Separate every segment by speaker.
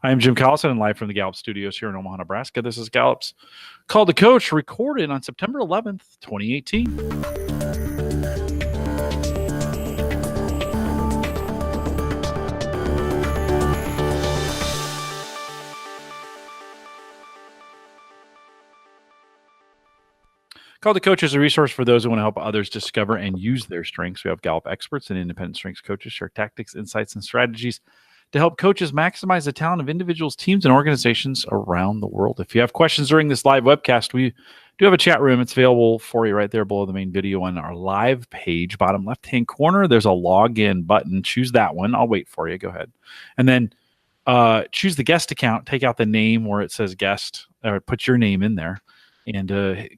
Speaker 1: I'm Jim Collison and live from the Gallup studios here in Omaha, Nebraska. This is Gallup's Called to Coach, recorded on September 11th, 2018. Called to Coach is a resource for those who want to help others discover and use their strengths. We have Gallup experts and independent strengths coaches share tactics, insights, and strategies to help coaches maximize the talent of individuals, teams, and organizations around the world. If you have questions during this live webcast, we do have a chat room. It's available for you right there below the main video on our live page, bottom left-hand corner. There's a login button. Choose that one. I'll wait for you. Go ahead. And then choose the guest account. Take out the name where it says guest, or put your name in there. And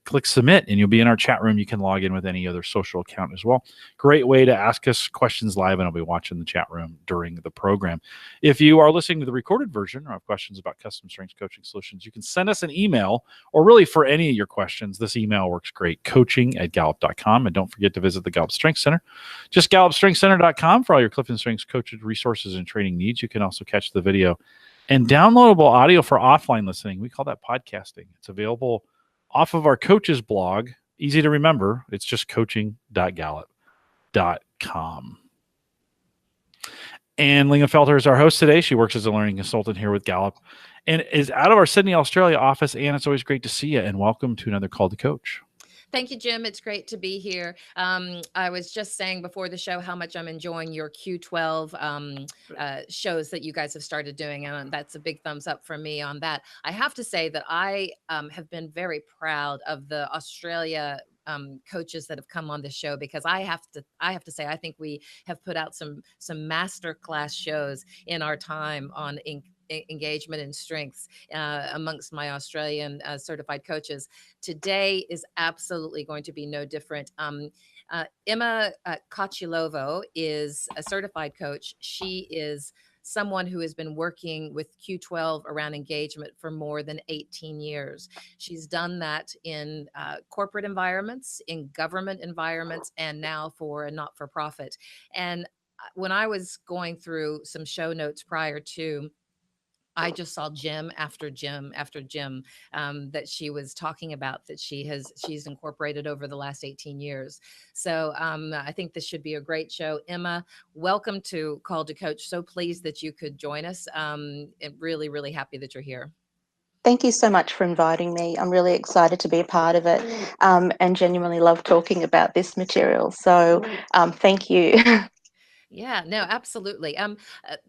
Speaker 1: click submit, and you'll be in our chat room. You can log in with any other social account as well. Great way to ask us questions live, and I'll be watching the chat room during the program. If you are listening to the recorded version or have questions about custom strengths coaching solutions, you can send us an email, or really for any of your questions, this email works great, coaching@gallup.com. And don't forget to visit the Gallup Strength Center. Just gallupstrengthcenter.com for all your Clifton Strengths coaches, resources, and training needs. You can also catch the video and downloadable audio for offline listening. We call that podcasting. It's available off of our coaches blog. Easy to remember. It's just coaching.gallup.com. Ann Lingenfelter is our host today. She works as a learning consultant here with Gallup and is out of our Sydney, Australia office. Ann, it's always great to see you, and welcome to another Call to Coach.
Speaker 2: Thank you, Jim. It's great to be here. I was just saying before the show how much I'm enjoying your Q12 shows that you guys have started doing, and that's a big thumbs up from me on that. I have to say that I have been very proud of the Australia coaches that have come on the show, because I have to say I think we have put out some master class shows in our time on engagement and strengths amongst my Australian certified coaches. Today is absolutely going to be no different. Emma Cocilovo is a certified coach. She is someone who has been working with Q12 around engagement for more than 18 years. She's done that in corporate environments, in government environments, and now for a not-for-profit. And when I was going through some show notes prior to, I just saw gym after gym after gym that she was talking about, that she's incorporated over the last 18 years. So I think this should be a great show. Emma, welcome to Call to Coach. So pleased that you could join us. And really, really happy that you're here.
Speaker 3: Thank you so much for inviting me. I'm really excited to be a part of it and genuinely love talking about this material. So thank you.
Speaker 2: Yeah, no, absolutely.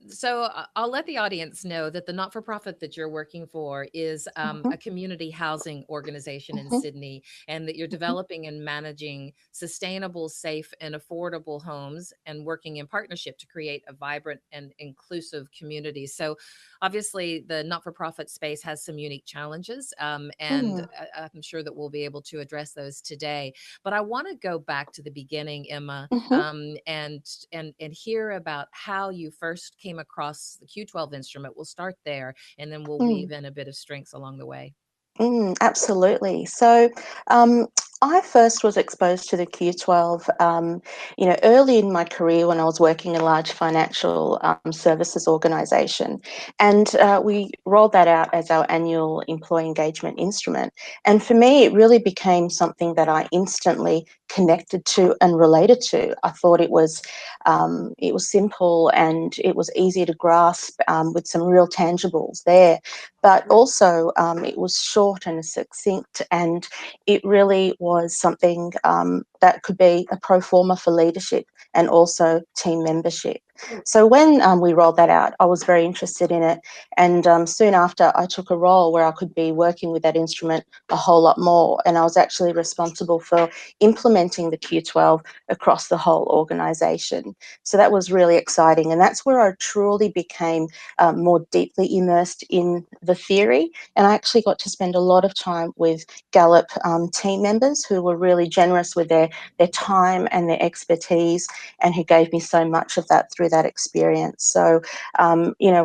Speaker 2: So I'll let the audience know that the not-for-profit that you're working for is a community housing organization in Sydney, and that you're developing and managing sustainable, safe, and affordable homes, and working in partnership to create a vibrant and inclusive community. So obviously the not-for-profit space has some unique challenges, and I'm sure that we'll be able to address those today. But I want to go back to the beginning, Emma, and hear about how you first came across the Q12 instrument. We'll start there, and then we'll weave in a bit of strengths along the way.
Speaker 3: Absolutely. So I first was exposed to the Q12, early in my career when I was working in a large financial services organisation, and we rolled that out as our annual employee engagement instrument. And for me, it really became something that I instantly connected to and related to. I thought it was simple and it was easy to grasp with some real tangibles there. But also it was short and succinct, and it really was something that could be a pro forma for leadership and also team membership. So when we rolled that out, I was very interested in it, and soon after I took a role where I could be working with that instrument a whole lot more, and I was actually responsible for implementing the Q12 across the whole organisation. So that was really exciting, and that's where I truly became more deeply immersed in the theory, and I actually got to spend a lot of time with Gallup team members who were really generous with their time and their expertise, and who gave me so much of that through through that experience. So,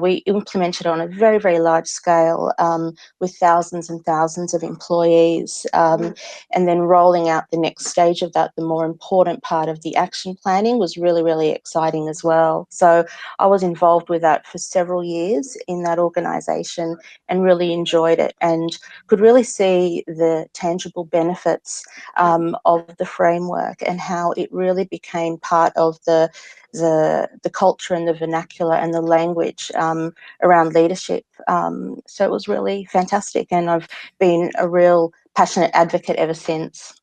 Speaker 3: we implemented on a very, very large scale with thousands and thousands of employees, and then rolling out the next stage of that, the more important part of the action planning, was really, really exciting as well. So I was involved with that for several years in that organisation and really enjoyed it, and could really see the tangible benefits of the framework and how it really became part of the culture and the vernacular and the language around leadership. So it was really fantastic, and I've been a real passionate advocate ever since.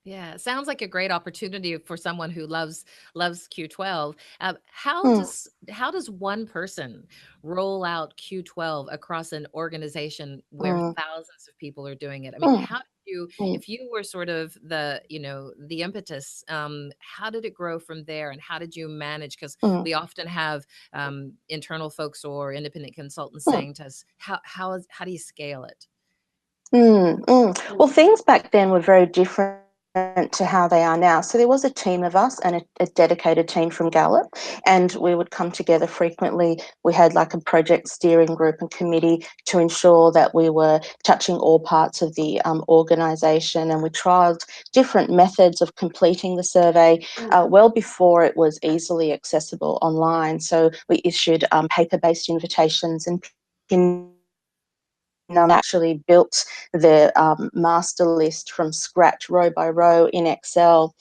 Speaker 2: Yeah, sounds like a great opportunity for someone who loves Q12. How
Speaker 3: Mm,
Speaker 2: does one person roll out Q12 across an organization where
Speaker 3: mm,
Speaker 2: thousands of people are doing it? I mean,
Speaker 3: mm,
Speaker 2: how did you,
Speaker 3: mm,
Speaker 2: if you were sort of the impetus, how did it grow from there, and how did you manage? Because
Speaker 3: mm,
Speaker 2: we often have internal folks or independent consultants
Speaker 3: mm.
Speaker 2: saying to us, how do you scale it?
Speaker 3: Well, things back then were very different to how they are now. So there was a team of us and a dedicated team from Gallup, and we would come together frequently. We had like a project steering group and committee to ensure that we were touching all parts of the organisation, and we trialled different methods of completing the survey well before it was easily accessible online. So we issued paper-based invitations and actually built the master list from scratch, row by row in Excel.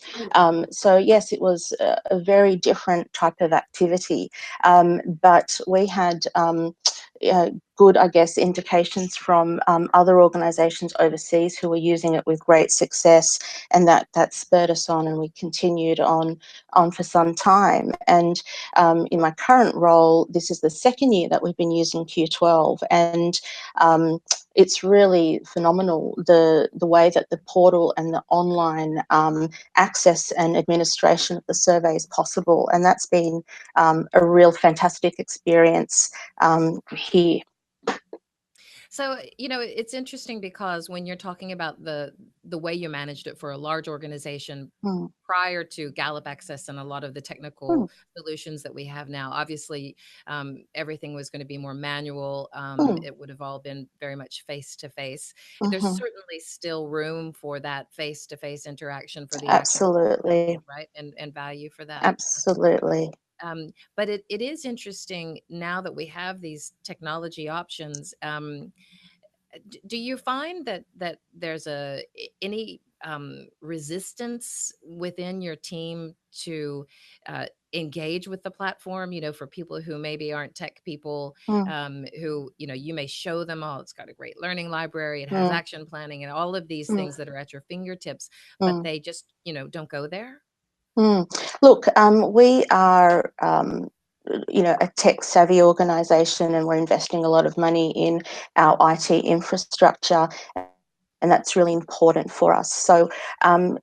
Speaker 3: So yes, it was a very different type of activity, but we had good, I guess, indications from other organisations overseas who were using it with great success, and that spurred us on, and we continued on for some time. And in my current role, this is the second year that we've been using Q12, and it's really phenomenal the way that the portal and the online access and administration of the survey is possible, and that's been a real fantastic experience here.
Speaker 2: So, it's interesting because when you're talking about the way you managed it for a large organization
Speaker 3: Mm,
Speaker 2: prior to Gallup Access and a lot of the
Speaker 3: mm,
Speaker 2: technical solutions that we have now, obviously, everything was going to be more manual.
Speaker 3: mm,
Speaker 2: It would have all been very much face to face. There's
Speaker 3: mhm.
Speaker 2: certainly still room for that face to face interaction for the actionable,
Speaker 3: Absolutely,
Speaker 2: right? And value for that.
Speaker 3: absolutely.
Speaker 2: But it is interesting now that we have these technology options. Do you find that there's any resistance within your team to engage with the platform? For people who maybe aren't tech people,
Speaker 3: Mm,
Speaker 2: who you may show them, oh, it's got a great learning library, it has
Speaker 3: mm,
Speaker 2: action planning, and all of these
Speaker 3: mm,
Speaker 2: things that are at your fingertips, but
Speaker 3: mm,
Speaker 2: they just don't go there.
Speaker 3: mm. Look, we are, a tech-savvy organisation, and we're investing a lot of money in our IT infrastructure, and that's really important for us. So,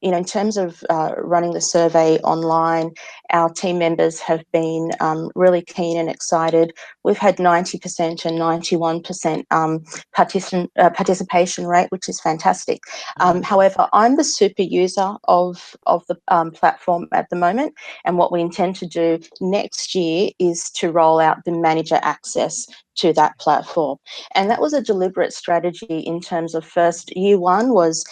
Speaker 3: in terms of running the survey online, our team members have been really keen and excited. We've had 90% and 91% participation rate, which is fantastic. However, I'm the super user of the platform at the moment, and what we intend to do next year is to roll out the manager access to that platform. And that was a deliberate strategy in terms of, first, year one was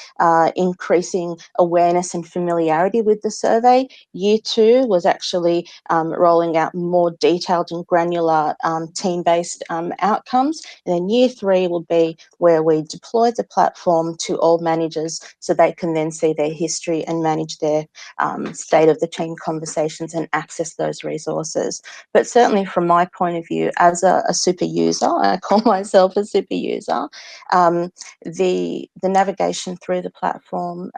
Speaker 3: increasing awareness and familiarity with the survey. Year two was actually rolling out more detailed and granular team-based outcomes. And then year three will be where we deploy the platform to all managers so they can then see their history and manage their state of the team conversations and access those resources. But certainly from my point of view, as a super user, I call myself a super user, the navigation through the platform,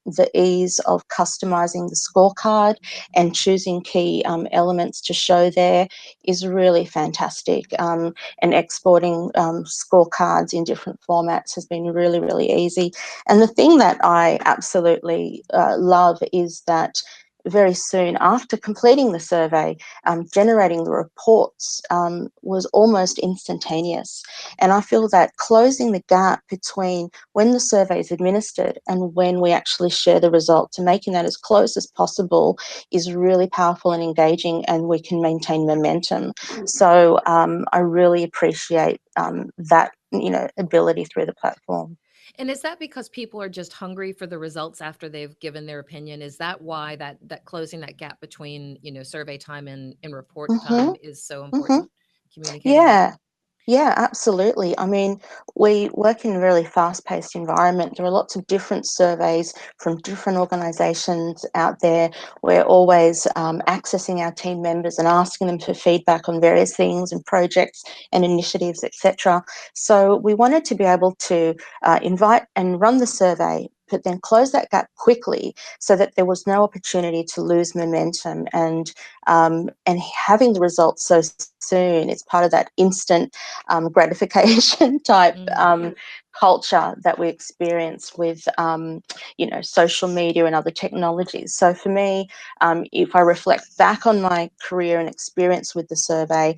Speaker 3: the ease of customizing the scorecard and choosing key elements to show there is really fantastic. And exporting scorecards in different formats has been really, really easy. And the thing that I absolutely love is that very soon after completing the survey, generating the reports was almost instantaneous. And I feel that closing the gap between when the survey is administered and when we actually share the results and making that as close as possible is really powerful and engaging, and we can maintain momentum. So I really appreciate that, ability through the platform.
Speaker 2: And is that because people are just hungry for the results after they've given their opinion? Is that why that closing that gap between, survey time and report
Speaker 3: Mm-hmm.
Speaker 2: time is so
Speaker 3: Mm-hmm.
Speaker 2: important? Communicating that?
Speaker 3: Yeah. Yeah, absolutely. I mean, we work in a really fast-paced environment. There are lots of different surveys from different organisations out there. We're always accessing our team members and asking them for feedback on various things and projects and initiatives, etc. So we wanted to be able to invite and run the survey, but then close that gap quickly so that there was no opportunity to lose momentum, and having the results so soon. It's part of that instant gratification type culture that we experience with, social media and other technologies. So for me, if I reflect back on my career and experience with the survey,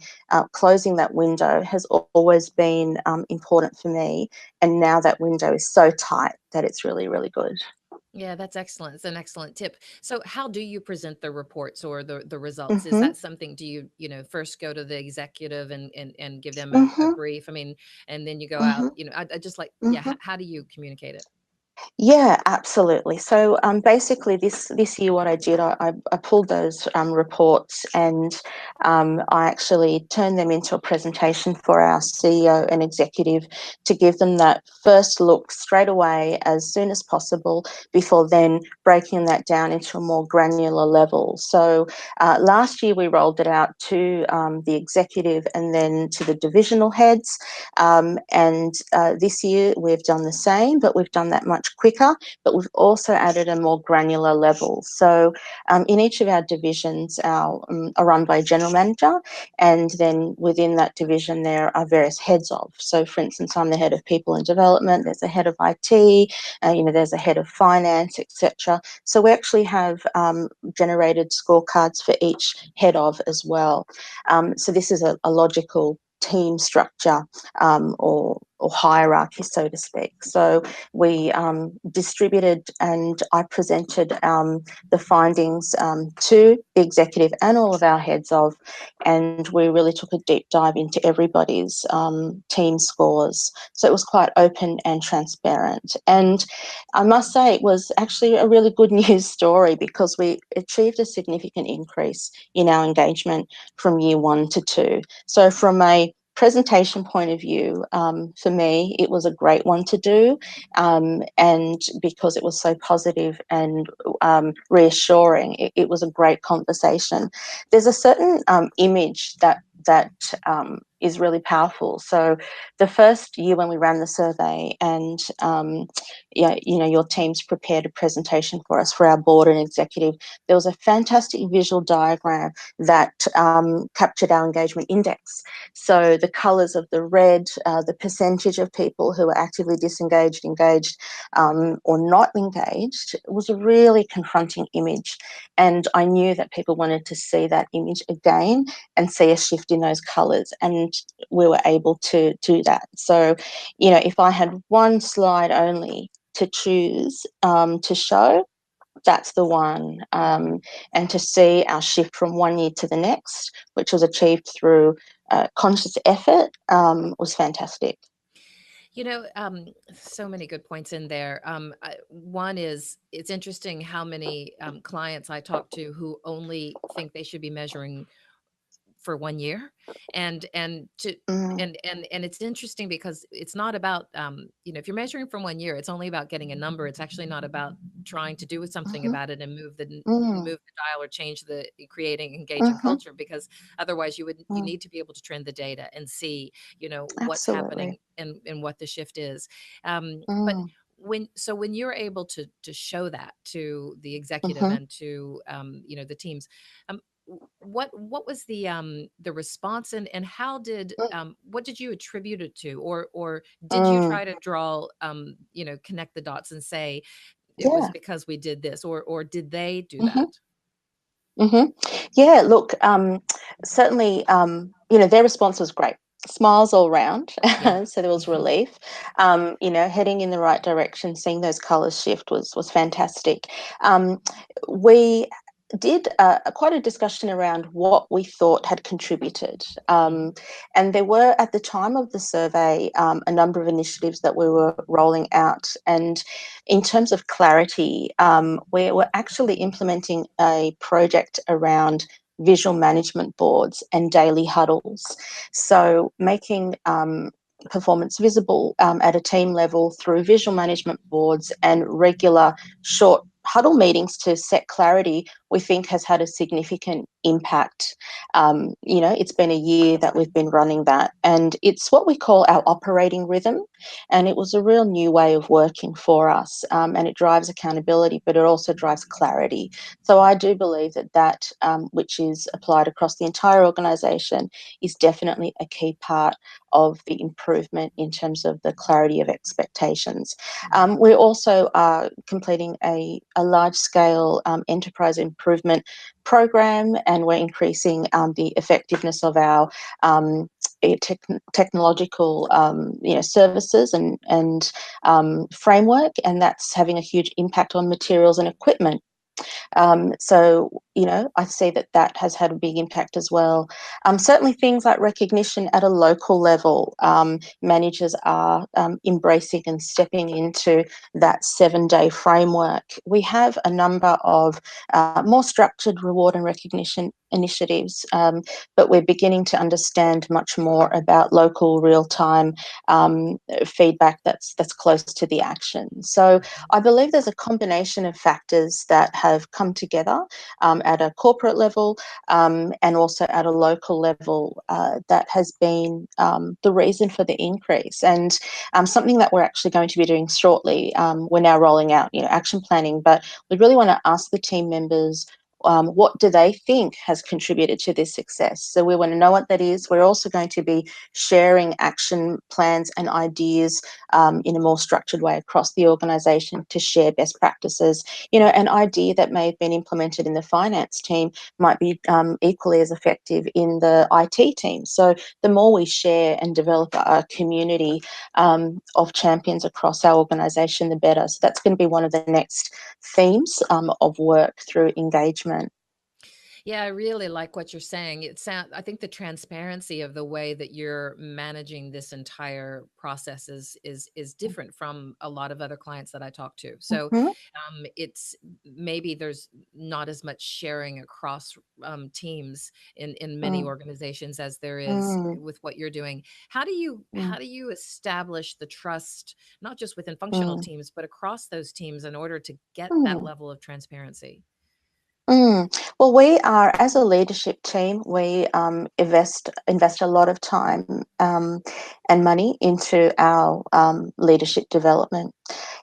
Speaker 3: closing that window has always been important for me. And now that window is so tight that it's really, really good.
Speaker 2: Yeah, that's excellent. It's an excellent tip. So how do you present the reports or the results? Is
Speaker 3: Mm-hmm.
Speaker 2: that something, do you, first go to the executive and give them a
Speaker 3: Mm-hmm.
Speaker 2: brief? I mean, and then you go out,
Speaker 3: Mm-hmm.
Speaker 2: I just like, yeah,
Speaker 3: Mm-hmm.
Speaker 2: how do you communicate it?
Speaker 3: Yeah, absolutely. So basically, this year, what I did, I pulled those reports, and I actually turned them into a presentation for our CEO and executive to give them that first look straight away as soon as possible, before then breaking that down into a more granular level. So last year we rolled it out to the executive and then to the divisional heads, and this year we've done the same, but we've done that much quicker, but we've also added a more granular level. So in each of our divisions are run by a general manager, and then within that division there are various heads of. So for instance, I'm the head of people and development, there's a head of IT, there's a head of finance, etc. So we actually have generated scorecards for each head of as well. So this is a logical team structure, or hierarchy, so to speak. So we distributed, and I presented the findings to the executive and all of our heads of, and we really took a deep dive into everybody's team scores. So it was quite open and transparent. And I must say it was actually a really good news story, because we achieved a significant increase in our engagement from year 1 to 2. So from a presentation point of view, for me, it was a great one to do, and because it was so positive and reassuring, it was a great conversation. There's a certain image that is really powerful. So the first year when we ran the survey, and your teams prepared a presentation for us for our board and executive, there was a fantastic visual diagram that captured our engagement index. So the colours of the red, the percentage of people who were actively disengaged, engaged, or not engaged, was a really confronting image. And I knew that people wanted to see that image again and see a shift in those colours, and we were able to do that. So, if I had one slide only to choose to show, that's the one. And to see our shift from one year to the next, which was achieved through conscious effort, was fantastic.
Speaker 2: So many good points in there. One is, it's interesting how many clients I talk to who only think they should be measuring for 1 year, and to
Speaker 3: Mm,
Speaker 2: and it's interesting because it's not about, if you're measuring from 1 year, it's only about getting a number. It's actually not about trying to do something
Speaker 3: mhm,
Speaker 2: about it and
Speaker 3: mm,
Speaker 2: move the dial or change the creating engaging
Speaker 3: mhm,
Speaker 2: culture, because otherwise you
Speaker 3: mm,
Speaker 2: need to be able to trend the data and see, what's happening
Speaker 3: absolutely.
Speaker 2: and what the shift is. But
Speaker 3: Mm,
Speaker 2: when you're able to show that to the executive
Speaker 3: mhm,
Speaker 2: and to the teams, um, what was the response, and how did
Speaker 3: mm,
Speaker 2: what did you attribute it to, or did you
Speaker 3: mm,
Speaker 2: try to draw, connect the dots and say it was
Speaker 3: yeah.
Speaker 2: because we did this, or did they do
Speaker 3: Mhm.
Speaker 2: that?
Speaker 3: Yeah, look, certainly, their response was great. Smiles all round.
Speaker 2: Yeah.
Speaker 3: So there was relief. Heading in the right direction, seeing those colours shift was fantastic. We did quite a discussion around what we thought had contributed. And there were, at the time of the survey, a number of initiatives that we were rolling out. And in terms of clarity, we were actually implementing a project around visual management boards and daily huddles. So making performance visible at a team level through visual management boards and regular short huddle meetings to set clarity, we think has had a significant impact. It's been a year that we've been running that, and it's what we call our operating rhythm. And it was a real new way of working for us, and it drives accountability, but it also drives clarity. So I do believe that which is applied across the entire organisation, is definitely a key part of the improvement in terms of the clarity of expectations. We also are completing a large-scale enterprise improvement program, and we're increasing the effectiveness of our technological services and framework, and that's having a huge impact on materials and equipment. I see that has had a big impact as well. Certainly things like recognition at a local level, managers are embracing and stepping into that 7-day framework. We have a number of more structured reward and recognition initiatives, but we're beginning to understand much more about local real-time feedback that's close to the action. So I believe there's a combination of factors that have come together at a corporate level and also at a local level that has been the reason for the increase. And something that we're actually going to be doing shortly, we're now rolling out action planning, but we really want to ask the team members, what do they think has contributed to this success? So we want to know what that is. We're also going to be sharing action plans and ideas in a more structured way across the organisation to share best practices. An idea that may have been implemented in the finance team might be equally as effective in the IT team. So the more we share and develop a community of champions across our organisation, the better. So that's going to be one of the next themes of work through engagement.
Speaker 2: Yeah, I really like what you're saying. I think the transparency of the way that you're managing this entire process is different from a lot of other clients that I talk to. So it's maybe there's not as much sharing across teams in many organizations as there is with what you're doing. How do you establish the trust, not just within functional teams, but across those teams in order to get that level of transparency?
Speaker 3: Well, we are, as a leadership team, we invest a lot of time and money into our leadership development.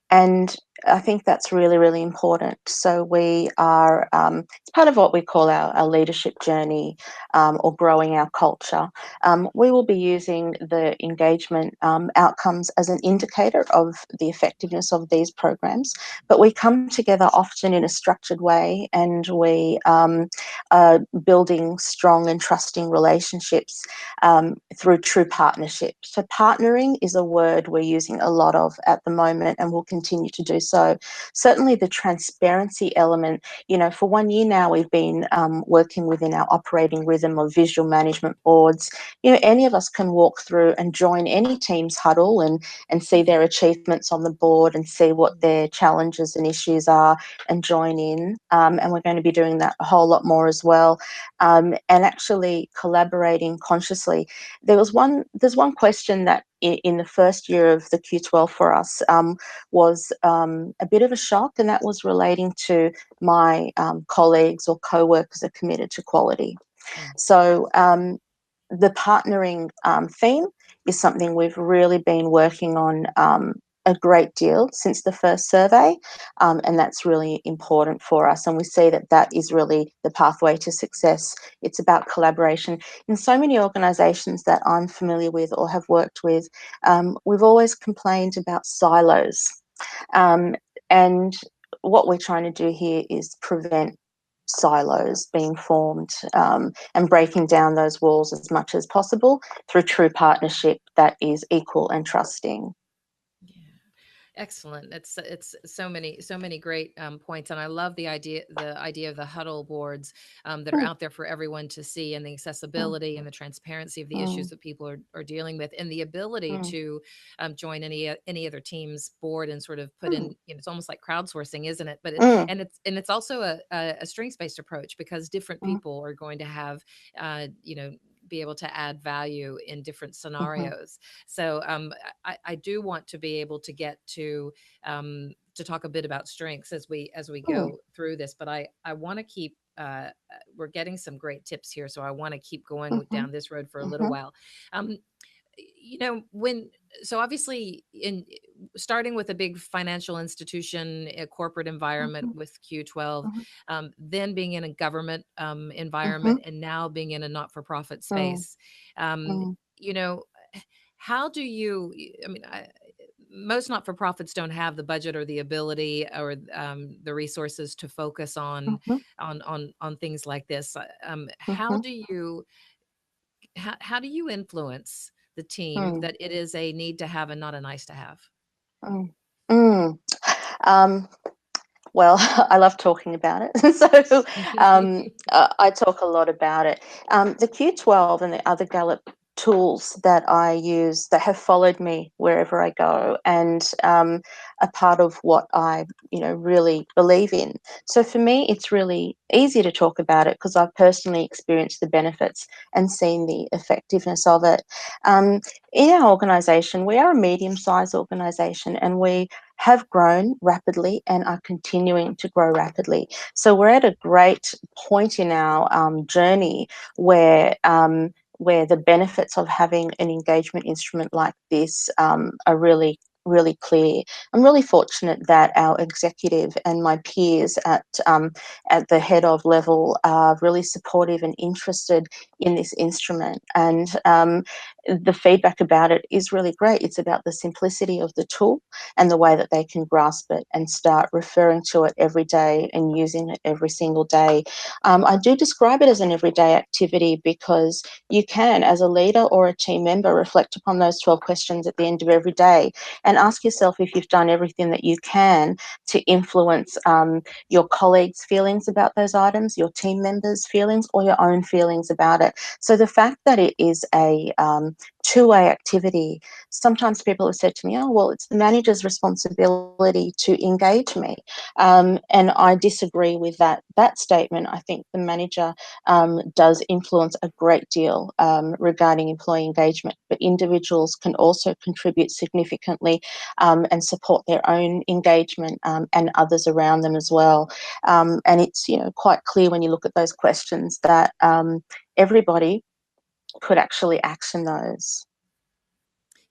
Speaker 3: And I think that's really, really important. So we are, it's part of what we call our leadership journey or growing our culture. We will be using the engagement outcomes as an indicator of the effectiveness of these programs, but we come together often in a structured way, and we are building strong and trusting relationships through true partnership. So partnering is a word we're using a lot of at the moment, and we'll continue to do so. Certainly the transparency element, for 1 year now, we've been working within our operating rhythm of visual management boards. Any of us can walk through and join any team's huddle and see their achievements on the board and see what their challenges and issues are and join in. And we're going to be doing that a whole lot more as well. And actually collaborating consciously. There's one question that in the first year of the Q12 for us was a bit of a shock, and that was relating to my colleagues or co-workers are committed to quality. So the partnering theme is something we've really been working on a great deal since the first survey, and that's really important for us, and we see that is really the pathway to success. It's about collaboration. In so many organisations that I'm familiar with or have worked with, we've always complained about silos, and what we're trying to do here is prevent silos being formed, and breaking down those walls as much as possible through true partnership that is equal and trusting.
Speaker 2: Excellent. It's so many great points, and I love the idea of the huddle boards that are out there for everyone to see, and the accessibility and the transparency of the issues that people are dealing with, and the ability to join any other team's board and sort of put in. It's almost like crowdsourcing, isn't it? But it's also a strengths based approach, because different people are going to have be able to add value in different scenarios. So I do want to be able to get to talk a bit about strengths as we go through this, but I want to keep we're getting some great tips here, so I want to keep going down this road for a little while. So obviously, in starting with a big financial institution, a corporate environment with Q12, then being in a government environment, and now being in a not-for-profit space, how do you? I mean, most not-for-profits don't have the budget or the ability or the resources to focus on things like this. How do you influence the team that it is a need to have and not a nice to have?
Speaker 3: Well, I love talking about it. So I talk a lot about it. The Q12 and the other Gallup tools that I use that have followed me wherever I go, and a part of what I really believe in. So for me, it's really easy to talk about it because I've personally experienced the benefits and seen the effectiveness of it. In our organisation, we are a medium-sized organisation, and we have grown rapidly and are continuing to grow rapidly. So we're at a great point in our journey where the benefits of having an engagement instrument like this are really clear. I'm really fortunate that our executive and my peers at the head of level are really supportive and interested in this instrument, and the feedback about it is really great. It's about the simplicity of the tool and the way that they can grasp it and start referring to it every day and using it every single day. I do describe it as an everyday activity because you can, as a leader or a team member, reflect upon those 12 questions at the end of every day and ask yourself if you've done everything that you can to influence your colleagues' feelings about those items, your team members' feelings, or your own feelings about it. So the fact that it is a two-way activity, sometimes people have said to me, oh, well, it's the manager's responsibility to engage me. And I disagree with that statement. I think the manager does influence a great deal regarding employee engagement, but individuals can also contribute significantly and support their own engagement and others around them as well. And it's quite clear when you look at those questions that everybody could actually action those.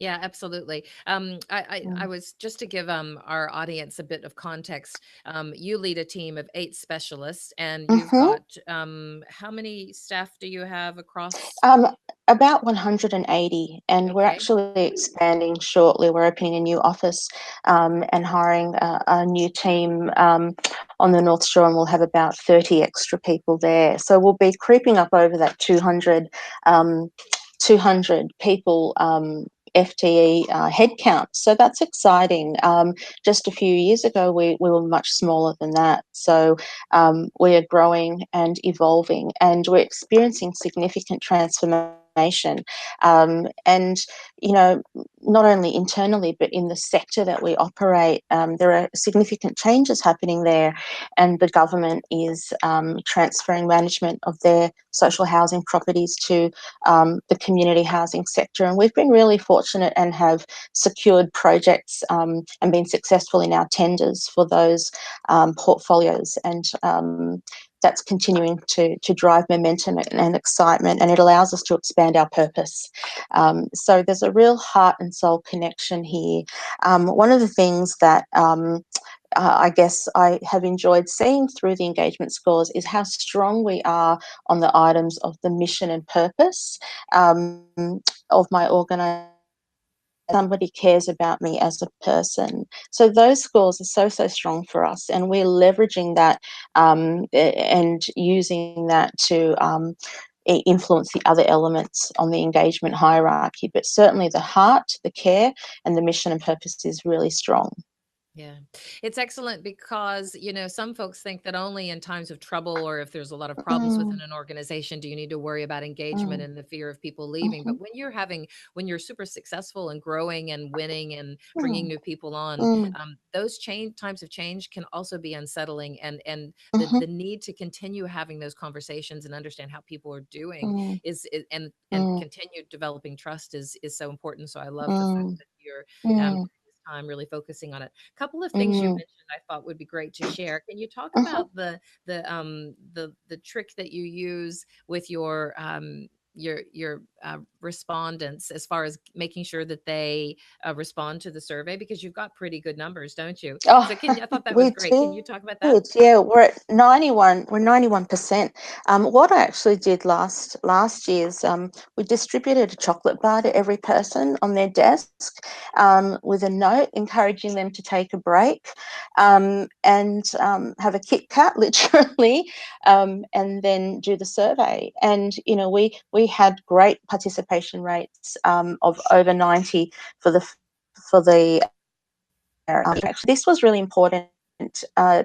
Speaker 2: Yeah, absolutely. I was, just to give our audience a bit of context. You lead a team of 8 specialists, and you've got how many staff do you have across?
Speaker 3: About 180, and we're
Speaker 2: Okay.
Speaker 3: actually expanding shortly. We're opening a new office and hiring a new team on the North Shore, and we'll have about 30 extra people there. So we'll be creeping up over that 200 people FTE headcount. So that's exciting. Just a few years ago, we were much smaller than that. So we are growing and evolving, and we're experiencing significant transformation. And, not only internally, but in the sector that we operate, there are significant changes happening there, and the government is transferring management of their social housing properties to the community housing sector. And we've been really fortunate and have secured projects and been successful in our tenders for those portfolios. And that's continuing to drive momentum and excitement, and it allows us to expand our purpose. So there's a real heart and soul connection here. One of the things that I guess I have enjoyed seeing through the engagement scores is how strong we are on the items of the mission and purpose of my organisation. somebody cares about me as a person. So those scores are so strong for us, and we're leveraging that and using that to influence the other elements on the engagement hierarchy. But certainly the heart, the care, and the mission and purpose is really strong.
Speaker 2: Yeah, it's excellent because, some folks think that only in times of trouble or if there's a lot of problems within an organization do you need to worry about engagement and the fear of people leaving. But when you're super successful and growing and winning and bringing new people on, those times of change can also be unsettling. And the need to continue having those conversations and understand how people are doing and continue developing trust is so important. So I love the fact that you're time really focusing on it. A couple of things you mentioned I thought would be great to share. Can you talk about the trick that you use with your respondents as far as making sure that they respond to the survey, because you've got pretty good numbers, don't you?
Speaker 3: Oh,
Speaker 2: So I thought that
Speaker 3: we
Speaker 2: was great. Can you talk about that?
Speaker 3: did. Yeah, we're at 91. We're 91%. What I actually did last year is we distributed a chocolate bar to every person on their desk with a note encouraging them to take a break and have a Kit Kat, literally, and then do the survey. And we had great participation rates of over 90 for the this was really important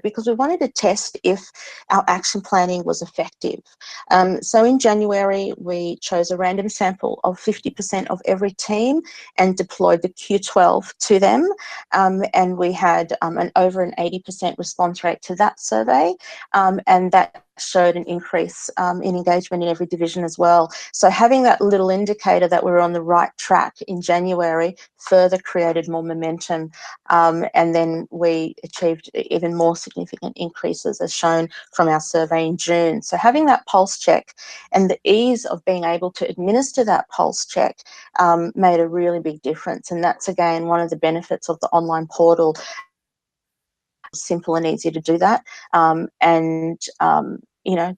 Speaker 3: because we wanted to test if our action planning was effective. So in January, we chose a random sample of 50% of every team and deployed the Q12 to them. And we had over an 80% response rate to that survey. And that showed an increase in engagement in every division as well. So having that little indicator that we were on the right track in January further created more momentum. And then we achieved even more significant increases as shown from our survey in June. So having that pulse check and the ease of being able to administer that pulse check made a really big difference. And that's, again, one of the benefits of the online portal. Simple and easy to do that and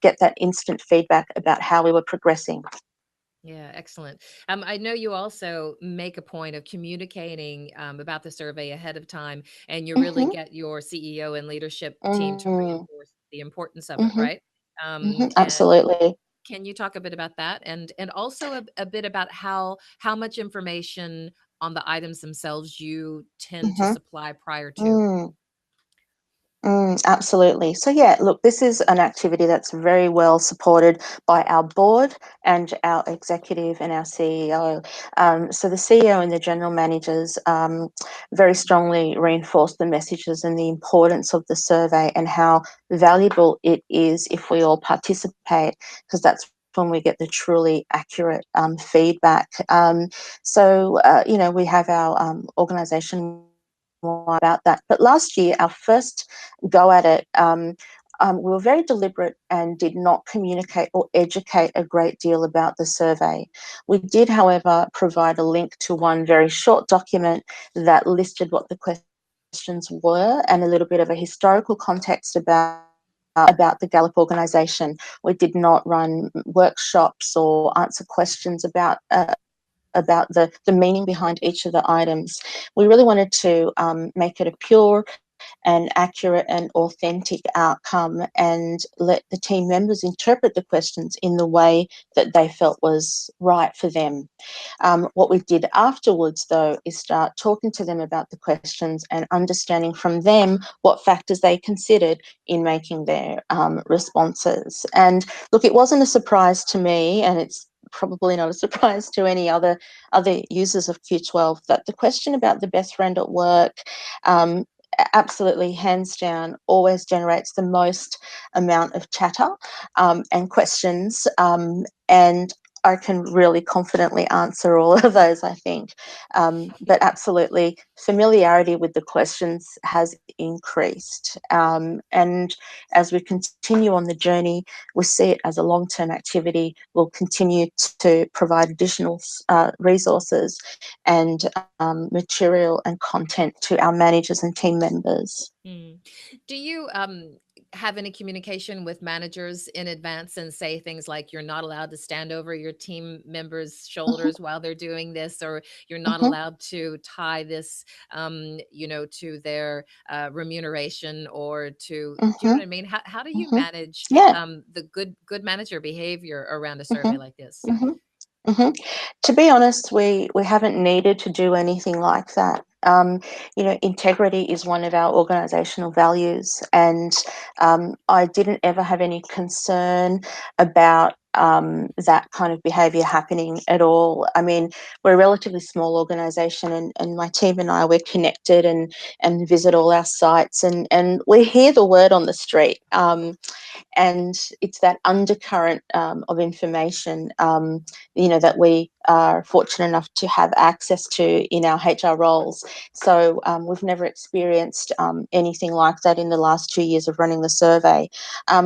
Speaker 3: get that instant feedback about how we were progressing.
Speaker 2: Yeah, excellent. I know you also make a point of communicating about the survey ahead of time, and you really get your CEO and leadership team to reinforce the importance of it, right? And
Speaker 3: Absolutely.
Speaker 2: can you talk a bit about that, and also a bit about how much information on the items themselves you tend to supply prior to?
Speaker 3: Absolutely. So yeah, look, this is an activity that's very well supported by our board and our executive and our CEO. So the CEO and the general managers very strongly reinforce the messages and the importance of the survey and how valuable it is if we all participate, because that's when we get the truly accurate feedback. We have our organisation more about that. But last year, our first go at it, we were very deliberate and did not communicate or educate a great deal about the survey. We did, however, provide a link to one very short document that listed what the questions were and a little bit of a historical context about the Gallup organisation. We did not run workshops or answer questions about the meaning behind each of the items. We really wanted to make it a pure and accurate and authentic outcome and let the team members interpret the questions in the way that they felt was right for them. What we did afterwards, though, is start talking to them about the questions and understanding from them what factors they considered in making their responses. And look, it wasn't a surprise to me, and it's probably not a surprise to any other users of Q12, that the question about the best friend at work absolutely, hands down, always generates the most amount of chatter and questions. And I can really confidently answer all of those, I think. But absolutely, familiarity with the questions has increased. And as we continue on the journey, we see it as a long-term activity. We'll continue to provide additional resources and material and content to our managers and team members.
Speaker 2: Do you have any communication with managers in advance and say things like you're not allowed to stand over your team members'
Speaker 3: Mhm,
Speaker 2: shoulders while they're doing this, or you're not
Speaker 3: mhm,
Speaker 2: allowed to tie this, to their remuneration, or to, do you know
Speaker 3: mhm,
Speaker 2: what I mean? How do you
Speaker 3: mhm.
Speaker 2: manage
Speaker 3: Yeah.
Speaker 2: the good manager behavior around a survey
Speaker 3: Mhm,
Speaker 2: like this?
Speaker 3: mhm. Mhm. To be honest, we haven't needed to do anything like that. Integrity is one of our organisational values, and I didn't ever have any concern about that kind of behaviour happening at all. I mean, we're a relatively small organisation, and my team and I, we're connected and visit all our sites, and we hear the word on the street. And it's that undercurrent of information, that we are fortunate enough to have access to in our HR roles. So we've never experienced anything like that in the last 2 years of running the survey.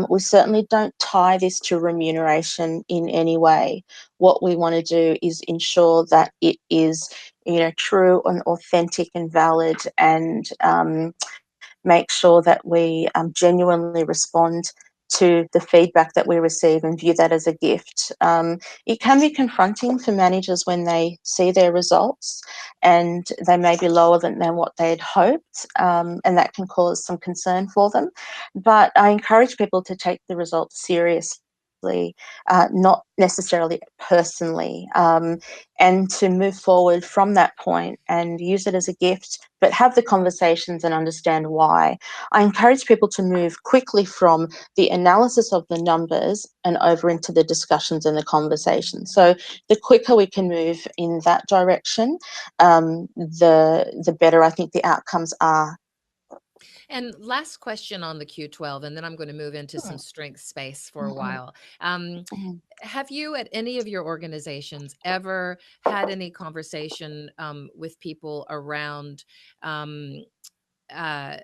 Speaker 3: We certainly don't tie this to remuneration in any way. What we want to do is ensure that it is, true and authentic and valid, and make sure that we genuinely respond to the feedback that we receive and view that as a gift. It can be confronting for managers when they see their results and they may be lower than what they had hoped, and that can cause some concern for them. But I encourage people to take the results seriously, not necessarily personally, and to move forward from that point and use it as a gift, but have the conversations and understand why. I encourage people to move quickly from the analysis of the numbers and over into the discussions and the conversation. So the quicker we can move in that direction, the better I think the outcomes are.
Speaker 2: And last question on the Q12, and then I'm going to move into some strength space for a
Speaker 3: Mhm,
Speaker 2: while. Um,
Speaker 3: mhm,
Speaker 2: have you, at any of your organizations, ever had any conversation with people around um, uh,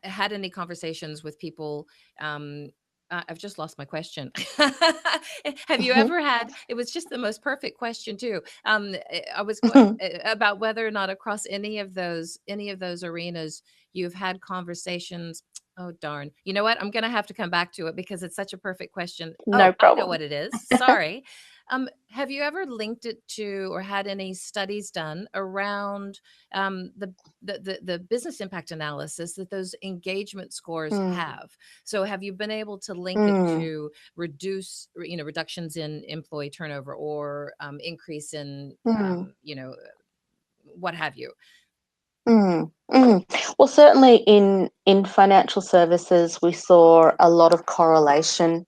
Speaker 2: had any conversations with people? I've just lost my question. Have you
Speaker 3: mhm,
Speaker 2: ever had? It was just the most perfect question too. I was going
Speaker 3: mhm,
Speaker 2: about whether or not across any of those arenas you've had conversations. Oh darn! You know what? I'm going to have to come back to it because it's such a perfect question.
Speaker 3: no
Speaker 2: Oh, I know
Speaker 3: problem.
Speaker 2: what it is. Sorry. Have you ever linked it to or had any studies done around the business impact analysis that those engagement scores
Speaker 3: Mm,
Speaker 2: have? So have you been able to link it
Speaker 3: mm,
Speaker 2: to reductions in employee turnover, or increase in
Speaker 3: mm.
Speaker 2: what have you?
Speaker 3: Mm, Well, certainly in financial services, we saw a lot of correlation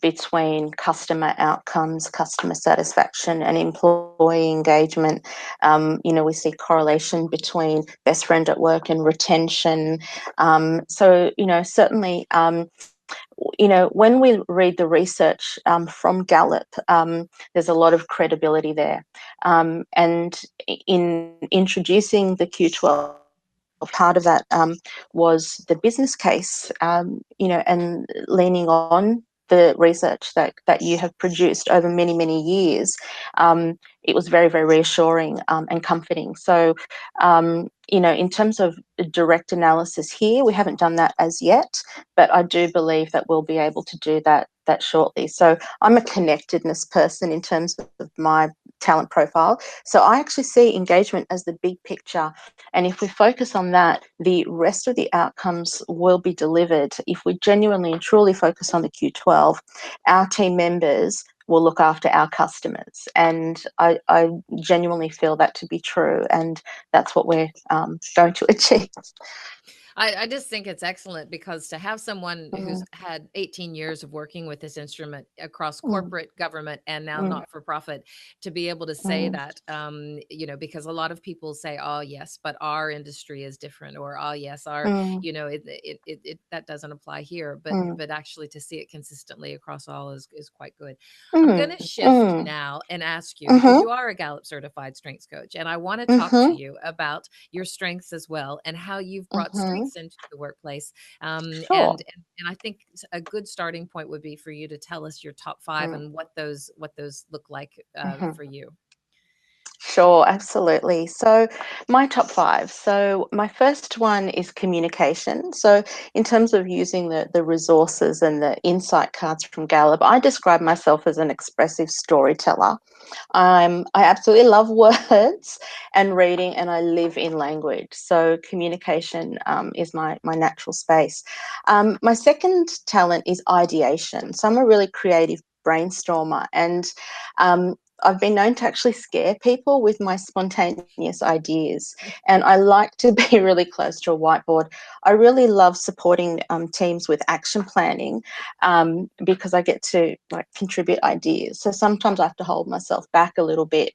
Speaker 3: between customer outcomes, customer satisfaction, and employee engagement. We see correlation between best friend at work and retention. Certainly. When we read the research from Gallup, there's a lot of credibility there. And in introducing the Q12, part of that was the business case, and leaning on the research that you have produced over many, many years. It was very, very reassuring and comforting. So, in terms of direct analysis here, we haven't done that as yet, but I do believe that we'll be able to do that shortly. So I'm a connectedness person in terms of my talent profile. So I actually see engagement as the big picture. And if we focus on that, the rest of the outcomes will be delivered. If we genuinely and truly focus on the Q12, our team members will look after our customers. And I genuinely feel that to be true. And that's what we're going to achieve.
Speaker 2: I just think it's excellent because to have someone who's
Speaker 3: Mm,
Speaker 2: had 18 years of working with this instrument across
Speaker 3: mm,
Speaker 2: corporate, government, and now
Speaker 3: mm,
Speaker 2: not for profit, to be able to say
Speaker 3: mm,
Speaker 2: that, because a lot of people say, "Oh yes, but our industry is different," or "Oh yes, our,
Speaker 3: mm,
Speaker 2: that doesn't apply here." But
Speaker 3: mm,
Speaker 2: actually, to see it consistently across all is quite good. I'm going
Speaker 3: mm,
Speaker 2: to shift
Speaker 3: mm,
Speaker 2: now and ask you, because
Speaker 3: mhm,
Speaker 2: you are a Gallup certified strengths coach, and I want to talk to
Speaker 3: mhm,
Speaker 2: you about your strengths as well and how you've brought
Speaker 3: mhm.
Speaker 2: strengths into the workplace.
Speaker 3: Sure.
Speaker 2: And I think a good starting point would be for you to tell us your top five
Speaker 3: Mm,
Speaker 2: and what those look like
Speaker 3: mhm.
Speaker 2: for you.
Speaker 3: Sure, absolutely. So my top five. So my first one is communication. So in terms of using the resources and the insight cards from Gallup, I describe myself as an expressive storyteller. I absolutely love words and reading, and I live in language. So communication is my natural space. My second talent is ideation. So I'm a really creative brainstormer, and I've been known to actually scare people with my spontaneous ideas. And I like to be really close to a whiteboard. I really love supporting teams with action planning because I get to contribute ideas. So sometimes I have to hold myself back a little bit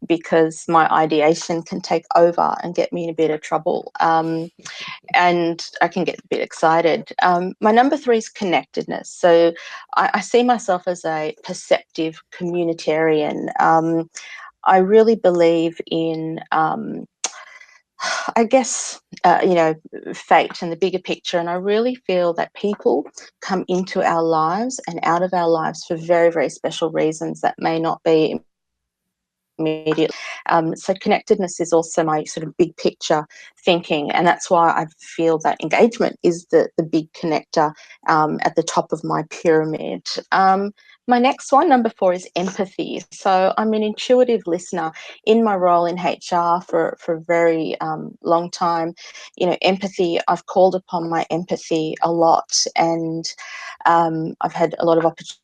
Speaker 3: because my ideation can take over and get me in a bit of trouble. And I can get a bit excited. My number three is connectedness. So I see myself as a perceptive communitarian. I really believe in, I guess, fate and the bigger picture. And I really feel that people come into our lives and out of our lives for very, very special reasons that may not be immediately. So connectedness is also my sort of big picture thinking, and that's why I feel that engagement is the big connector at the top of my pyramid. My next one, number four, is empathy. So I'm an intuitive listener in my role in HR for a very long time. Empathy, I've called upon my empathy a lot, and I've had a lot of opportunities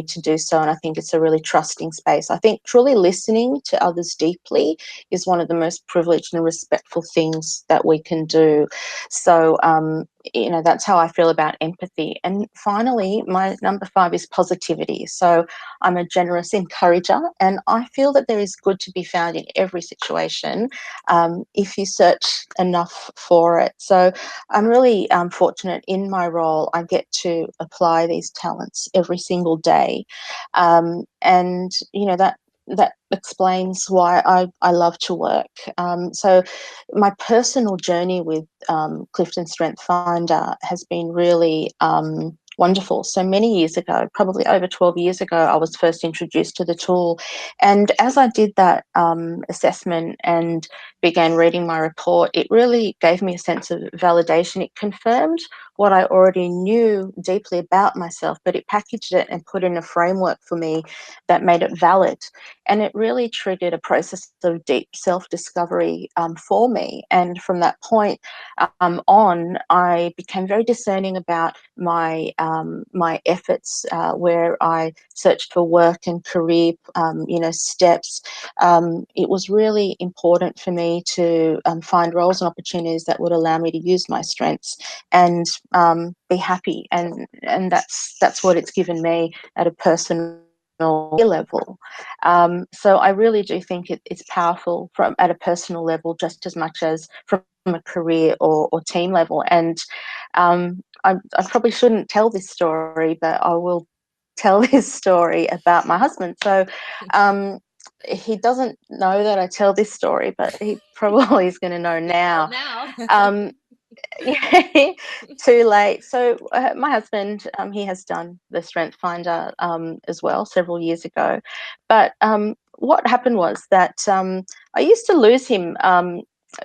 Speaker 3: to do so, and I think it's a really trusting space. I think truly listening to others deeply is one of the most privileged and respectful things that we can do. So that's how I feel about empathy. And finally, my number five is positivity. So I'm a generous encourager, and I feel that there is good to be found in every situation if you search enough for it. So I'm really fortunate in my role. I get to apply these talents every single day, and that explains why I love to work. So my personal journey with Clifton Strength Finder has been really wonderful. So many years ago, probably over 12 years ago, I was first introduced to the tool. And as I did that assessment and began reading my report, it really gave me a sense of validation. It confirmed what I already knew deeply about myself, but it packaged it and put in a framework for me that made it valid. And it really triggered a process of deep self-discovery for me. And from that point on, I became very discerning about my efforts where I searched for work and career steps. It was really important for me to find roles and opportunities that would allow me to use my strengths and be happy, and that's what it's given me at a personal level. So I really do think it's powerful at a personal level just as much as from a career or team level. And I probably shouldn't tell this story, but I will tell this story about my husband. So he doesn't know that I tell this story, but he probably is going to know now. Too late. So my husband, he has done the Strength Finder as well several years ago. But what happened was that I used to lose him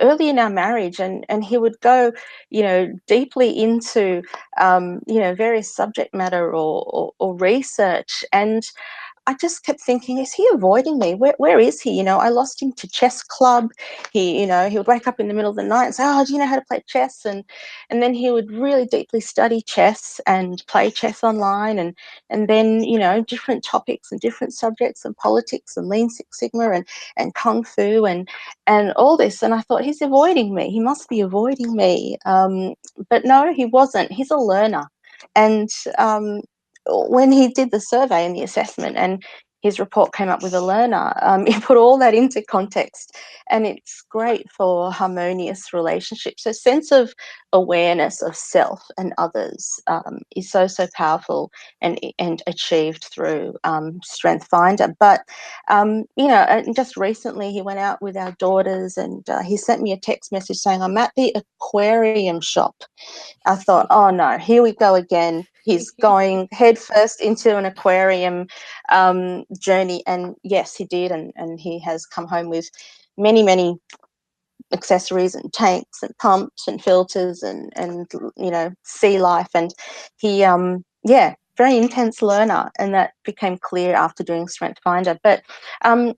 Speaker 3: early in our marriage, and he would go, deeply into, various subject matter or research. And I just kept thinking, is he avoiding me? Where is he? I lost him to chess club. He would wake up in the middle of the night and say, "Oh, do you know how to play chess?" And then he would really deeply study chess and play chess online, and then different topics and different subjects and politics and Lean Six Sigma and Kung Fu and all this. And I thought, he's avoiding me. He must be avoiding me. But no, he wasn't. He's a learner, and when he did the survey and the assessment and his report came up with a learner, he put all that into context, and it's great for harmonious relationships. So sense of awareness of self and others is so powerful and achieved through Strength Finder. But just recently he went out with our daughters, and he sent me a text message saying, "I'm at the aquarium shop." I thought, oh no, here we go again. he's going headfirst into an aquarium journey. And yes, he did. And he has come home with many accessories and tanks and pumps and filters and sea life. And he very intense learner, and that became clear after doing Strength Finder. But my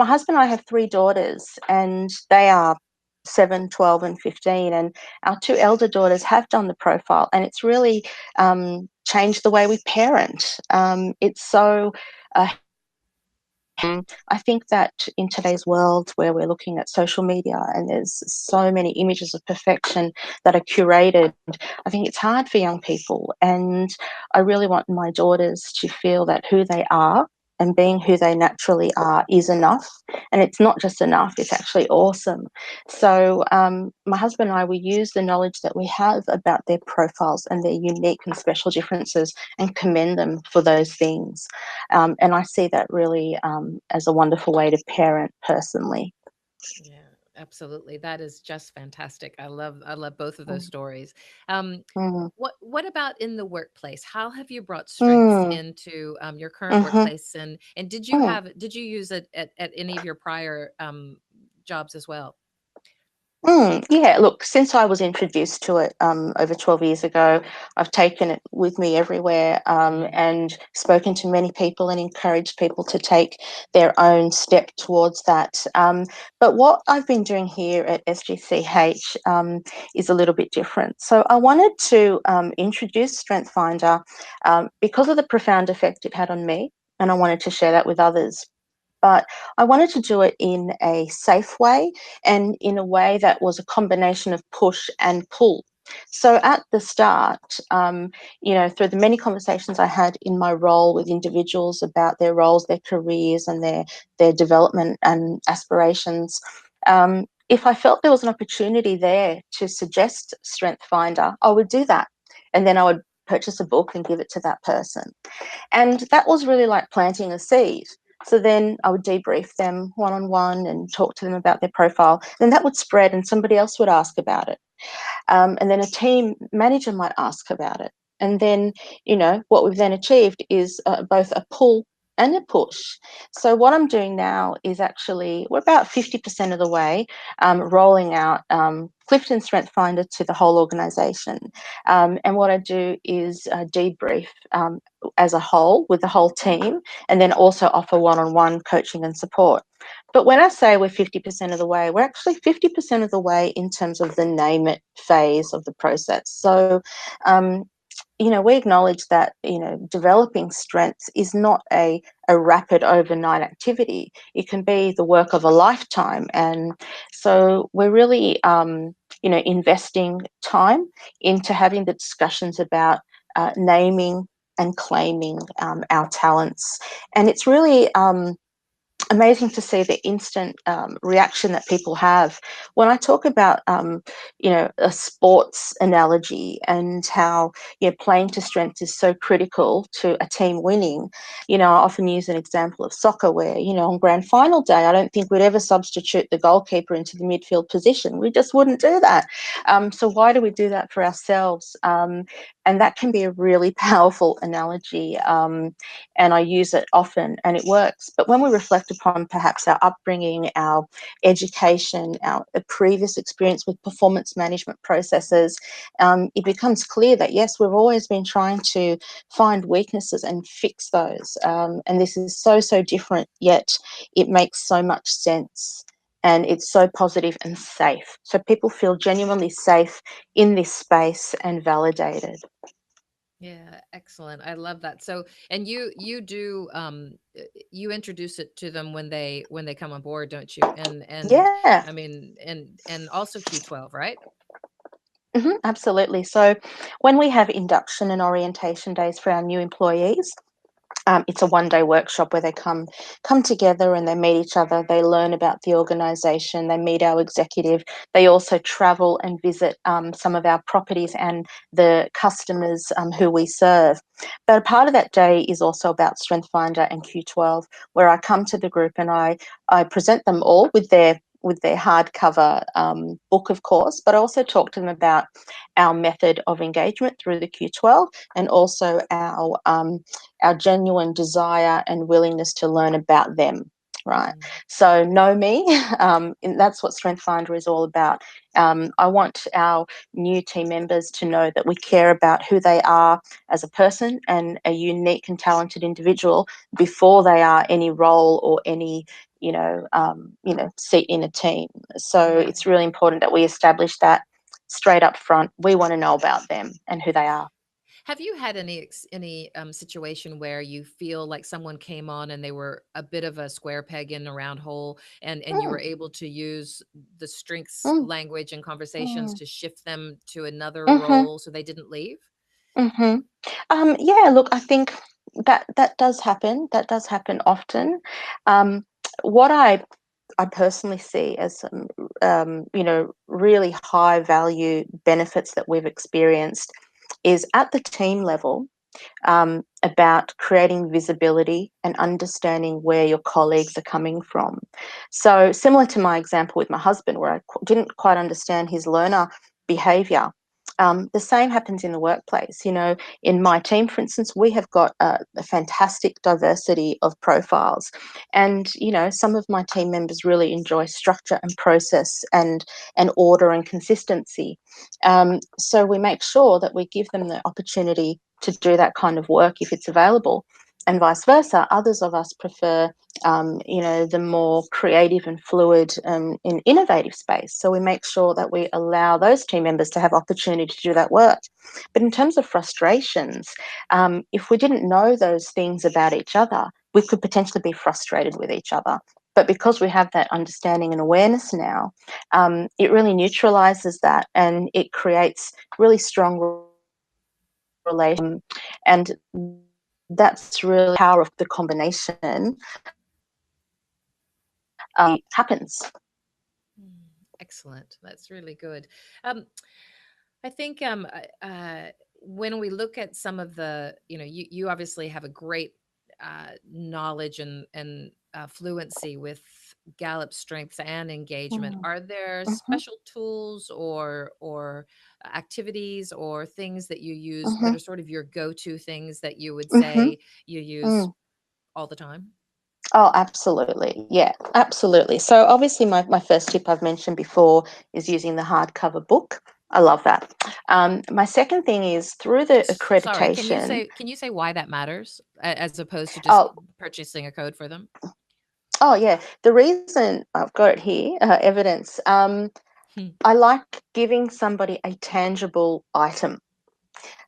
Speaker 3: husband and I have 3 daughters, and they are 7, 12 and 15, and our 2 elder daughters have done the profile, and it's really changed the way we parent. It's so I think that in today's world where we're looking at social media and there's so many images of perfection that are curated, I think it's hard for young people. And I really want my daughters to feel that who they are and being who they naturally are is enough. And it's not just enough, it's actually awesome. So my husband and I, we use the knowledge that we have about their profiles and their unique and special differences and commend them for those things. And I see that really as a wonderful way to parent personally.
Speaker 2: Yeah, absolutely. That is just fantastic. I love both of those
Speaker 3: Mm,
Speaker 2: stories.
Speaker 3: mm,
Speaker 2: What about in the workplace? How have you brought strengths into your current
Speaker 3: mhm,
Speaker 2: workplace? And did
Speaker 3: mm.
Speaker 2: you use it at any of your prior jobs as well?
Speaker 3: Yeah, look, since I was introduced to it over 12 years ago, I've taken it with me everywhere
Speaker 2: Mm.
Speaker 3: and spoken to many people and encouraged people to take their own step towards that. But what I've been doing here at SGCH is a little bit different. So I wanted to introduce Strength Finder because of the profound effect it had on me, and I wanted to share that with others. But I wanted to do it in a safe way and in a way that was a combination of push and pull. So at the start, through the many conversations I had in my role with individuals about their roles, their careers, and their development and aspirations, if I felt there was an opportunity there to suggest Strength Finder, I would do that, and then I would purchase a book and give it to that person. And that was really like planting a seed. So then I would debrief them one-on-one and talk to them about their profile. Then that would spread and somebody else would ask about it. And then a team manager might ask about it. And then, what we've then achieved is both a pull and a push. So what I'm doing now is actually, we're about 50% of the way rolling out Clifton Strength Finder to the whole organisation. And what I do is debrief as a whole with the whole team, and then also offer one-on-one coaching and support. But when I say we're 50% of the way, we're actually 50% of the way in terms of the name it phase of the process. So, we acknowledge that, developing strengths is not a rapid overnight activity. It can be the work of a lifetime. And so we're really, investing time into having the discussions about naming and claiming our talents. And it's really amazing to see the instant reaction that people have when I talk about, a sports analogy and how playing to strengths is so critical to a team winning. I often use an example of soccer where, on grand final day, I don't think we'd ever substitute the goalkeeper into the midfield position. We just wouldn't do that. So why do we do that for ourselves? And that can be a really powerful analogy. And I use it often and it works. But when we reflect upon perhaps our upbringing, our education, our previous experience with performance management processes, it becomes clear that, yes, we've always been trying to find weaknesses and fix those. And this is so different, yet it makes so much sense. And it's so positive and safe. So people feel genuinely safe in this space and validated.
Speaker 2: Yeah, excellent. I love that. So, and you introduce it to them when they come on board, don't you? And
Speaker 3: Yeah.
Speaker 2: I mean, and also Q12, right?
Speaker 3: Absolutely. So when we have induction and orientation days for our new employees, it's a one-day workshop where they come together and they meet each other. They learn about the organisation. They meet our executive. They also travel and visit some of our properties and the customers who we serve. But a part of that day is also about Strength Finder and Q12, where I come to the group and I present them all with their with their hardcover book, of course, but I also talk to them about our method of engagement through the Q12, and also our genuine desire and willingness to learn about them. Right. So know me, and that's what Strength Finder is all about. I want our new team members to know that we care about who they are as a person and a unique and talented individual before they are any role or any seat in a team. So it's really important that we establish that straight up front. We want to know about them and who they are.
Speaker 2: Have you had any situation where you feel like someone came on and they were a bit of a square peg in a round hole, and you were able to use the strengths language and conversations to shift them to another role so they didn't leave?
Speaker 3: Yeah, look, I think that does happen. That does happen often. What I personally see as some, really high value benefits that we've experienced is at the team level, about creating visibility and understanding where your colleagues are coming from. So similar to my example with my husband, where I didn't quite understand his learner behavior. The same happens in the workplace. In my team, for instance, we have got a fantastic diversity of profiles. And, some of my team members really enjoy structure and process and order and consistency. So we make sure that we give them the opportunity to do that kind of work if it's available. And vice versa, others of us prefer, the more creative and fluid and innovative space. So we make sure that we allow those team members to have opportunity to do that work. But in terms of frustrations, if we didn't know those things about each other, we could potentially be frustrated with each other. But because we have that understanding and awareness now, it really neutralizes that, and it creates really strong relation. And that's really the power of the combination happens.
Speaker 2: Excellent. That's really good. I think when we look at some of the, you obviously have a great knowledge and fluency with Gallup strengths and engagement. Are there special tools or activities or things that you use that are sort of your go-to things that you would say you use all the time?
Speaker 3: Oh, absolutely. Yeah, absolutely. So obviously my first tip I've mentioned before is using the hardcover book. I love that. My second thing is through the
Speaker 2: Sorry,
Speaker 3: accreditation.
Speaker 2: can you say why that matters as opposed to just
Speaker 3: Oh,
Speaker 2: purchasing a code for them?
Speaker 3: yeah. The reason I've got it here, evidence.
Speaker 2: Hmm.
Speaker 3: I like giving somebody a tangible item,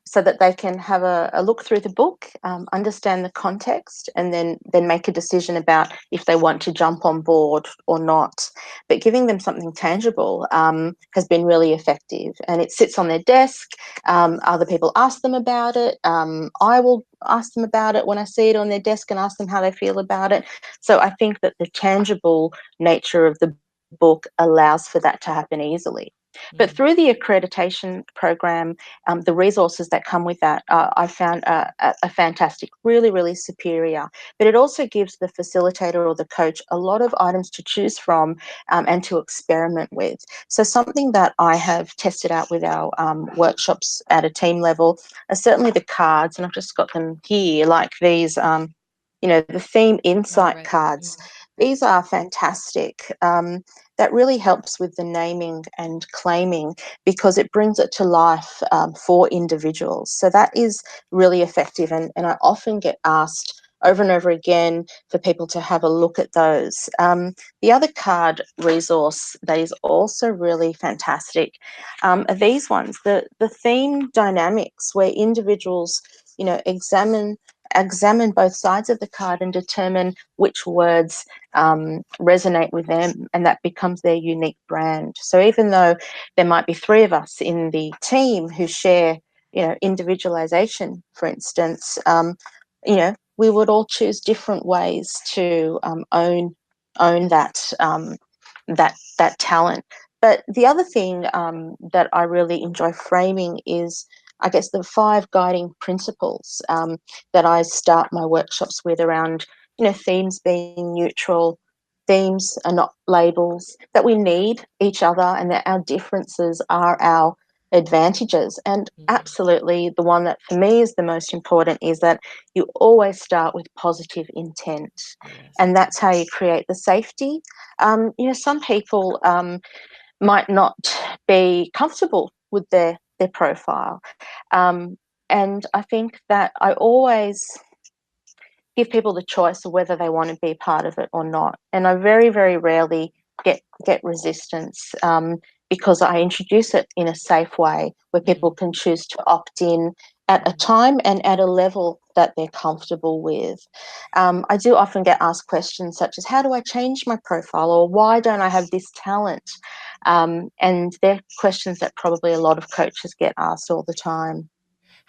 Speaker 3: so that they can have a look through the book, understand the context, and then make a decision about if they want to jump on board or not. But giving them something tangible has been really effective, and it sits on their desk. Other people ask them about it. I will ask them about it when I see it on their desk and ask them how they feel about it. So I think that the tangible nature of the book allows for that to happen easily. But through the accreditation program, the resources that come with that, I found a fantastic, really, really superior. But it also gives the facilitator or the coach a lot of items to choose from and to experiment with. So something that I have tested out with our workshops at a team level are certainly the cards, and I've just got them here, like these, the theme insight
Speaker 2: Right.
Speaker 3: cards. These are fantastic. That really helps with the naming and claiming, because it brings it to life for individuals. So that is really effective. And I often get asked over and over again for people to have a look at those. The other card resource that is also really fantastic are these ones, the theme dynamics, where individuals, examine both sides of the card and determine which words resonate with them, and that becomes their unique brand. So even though there might be three of us in the team who share, individualization, for instance, we would all choose different ways to own that talent. But the other thing that I really enjoy framing is, I guess, the 5 guiding principles that I start my workshops with around, themes being neutral, themes are not labels, that we need each other and that our differences are our advantages. And absolutely, the one that for me is the most important is that you always start with positive intent.
Speaker 2: Yes.
Speaker 3: And that's how you create the safety. Some people might not be comfortable with their profile. And I think that I always give people the choice of whether they want to be part of it or not. And I very, very rarely get resistance, because I introduce it in a safe way where people can choose to opt in at a time and at a level that they're comfortable with. I do often get asked questions such as, how do I change my profile, or why don't I have this talent? And they're questions that probably a lot of coaches get asked all the time.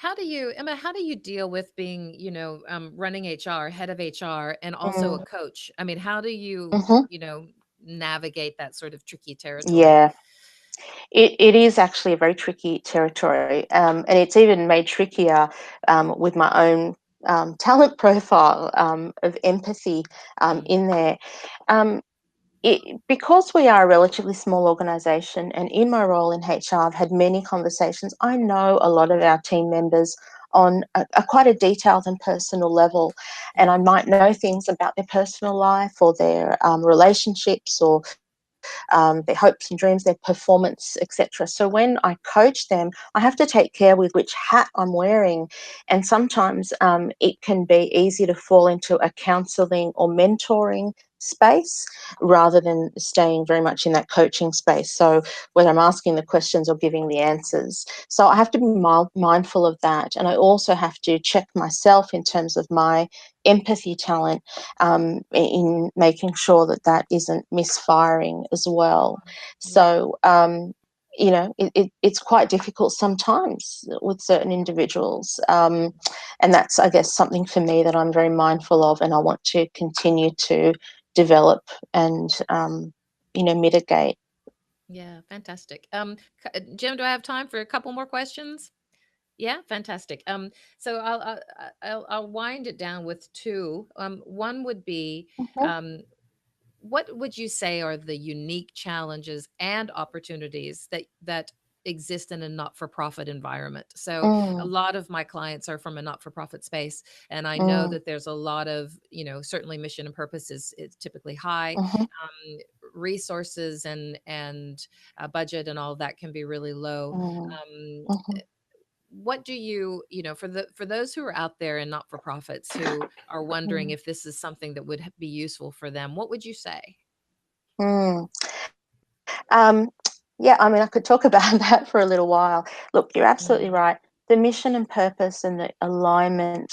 Speaker 2: Emma, how do you deal with being, running HR, head of HR, and also a coach? I mean, how do you, navigate that sort of tricky territory?
Speaker 3: Yeah. It is actually a very tricky territory, and it's even made trickier with my own talent profile of empathy in there. Um, because we are a relatively small organisation, and in my role in HR, I've had many conversations. I know a lot of our team members on a quite a detailed and personal level, and I might know things about their personal life or their relationships or their hopes and dreams, their performance, etc. So when I coach them, I have to take care with which hat I'm wearing. And sometimes it can be easy to fall into a counselling or mentoring space rather than staying very much in that coaching space. So whether I'm asking the questions or giving the answers. So I have to be mindful of that. And I also have to check myself in terms of my empathy talent, in making sure that that isn't misfiring as well. So, it's quite difficult sometimes with certain individuals. And that's, I guess, something for me that I'm very mindful of, and I want to continue to develop and, mitigate.
Speaker 2: Yeah, fantastic. Jim, do I have time for a couple more questions? Yeah, fantastic. So I'll wind it down with two. One would be,
Speaker 3: Mhm.
Speaker 2: what would you say are the unique challenges and opportunities that exist in a not-for-profit environment? So a
Speaker 3: Mm,
Speaker 2: lot of my clients are from a not-for-profit space, and I know
Speaker 3: mm,
Speaker 2: that there's a lot of, certainly mission and purpose is typically high.
Speaker 3: mhm,
Speaker 2: Resources and budget and all of that can be really low.
Speaker 3: mm,
Speaker 2: Um,
Speaker 3: mhm,
Speaker 2: what do for those who are out there in not-for-profits who are wondering
Speaker 3: mm,
Speaker 2: if this is something that would be useful for them, what would you say?
Speaker 3: mm. Um, yeah, I mean, I could talk about that for a little while. Look, you're absolutely
Speaker 2: Mm,
Speaker 3: right. The mission and purpose and the alignment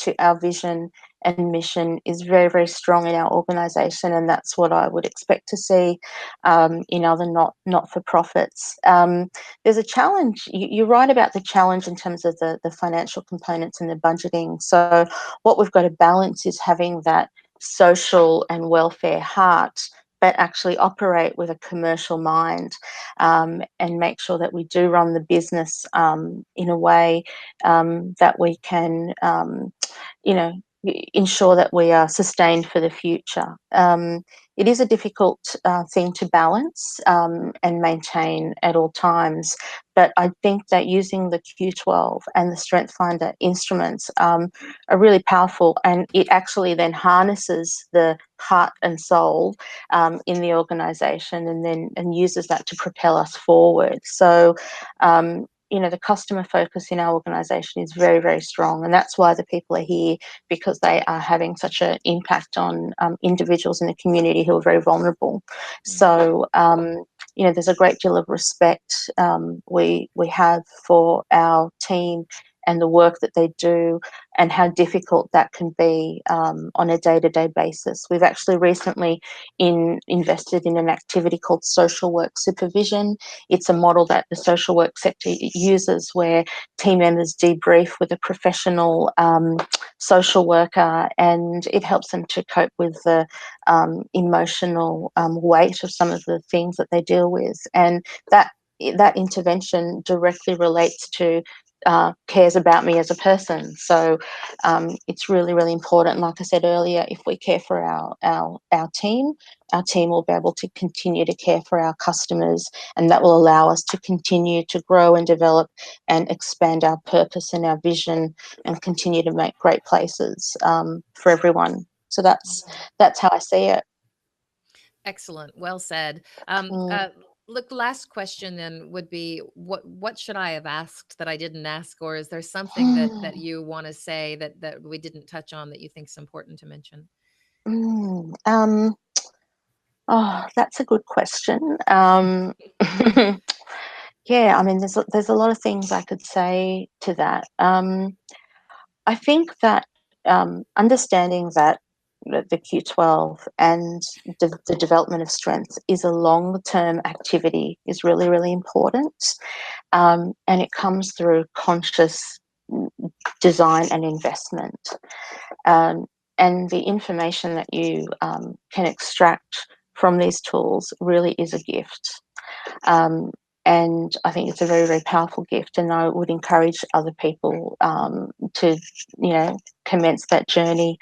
Speaker 3: to our vision and mission is very, very strong in our organisation, and that's what I would expect to see in other not for profits. There's a challenge. You're right about the challenge in terms of the financial components and the budgeting. So what we've got to balance is having that social and welfare heart, but actually operate with a commercial mind, and make sure that we do run the business in a way that we can, you know, ensure that we are sustained for the future. It is a difficult thing to balance and maintain at all times, but I think that using the Q12 and the Strength Finder instruments are really powerful, and it actually then harnesses the heart and soul in the organisation, and uses that to propel us forward. So, the customer focus in our organisation is very, very strong, and that's why the people are here, because they are having such an impact on individuals in the community who are very vulnerable.
Speaker 2: mm,
Speaker 3: So, there's a great deal of respect we have for our team and the work that they do, and how difficult that can be on a day-to-day basis. We've actually recently invested in an activity called social work supervision. It's a model that the social work sector uses, where team members debrief with a professional social worker, and it helps them to cope with the emotional weight of some of the things that they deal with. And that intervention directly relates to cares about me as a person. So it's really, really important. Like I said earlier, if we care for our team will be able to continue to care for our customers, and that will allow us to continue to grow and develop and expand our purpose and our vision, and continue to make great places for everyone. So that's how I see it.
Speaker 2: Excellent. Well said.
Speaker 3: Mm.
Speaker 2: Look, last question then would be, what should I have asked that I didn't ask, or is there something that you want to say that we didn't touch on that you think is important to mention?
Speaker 3: Oh, that's a good question. Yeah, I mean, there's a lot of things I could say to that. I think that understanding that the Q12 and the development of strengths is a long-term activity is really, really important. And it comes through conscious design and investment. And the information that you can extract from these tools really is a gift. And I think it's a very, very powerful gift. And I would encourage other people to, commence that journey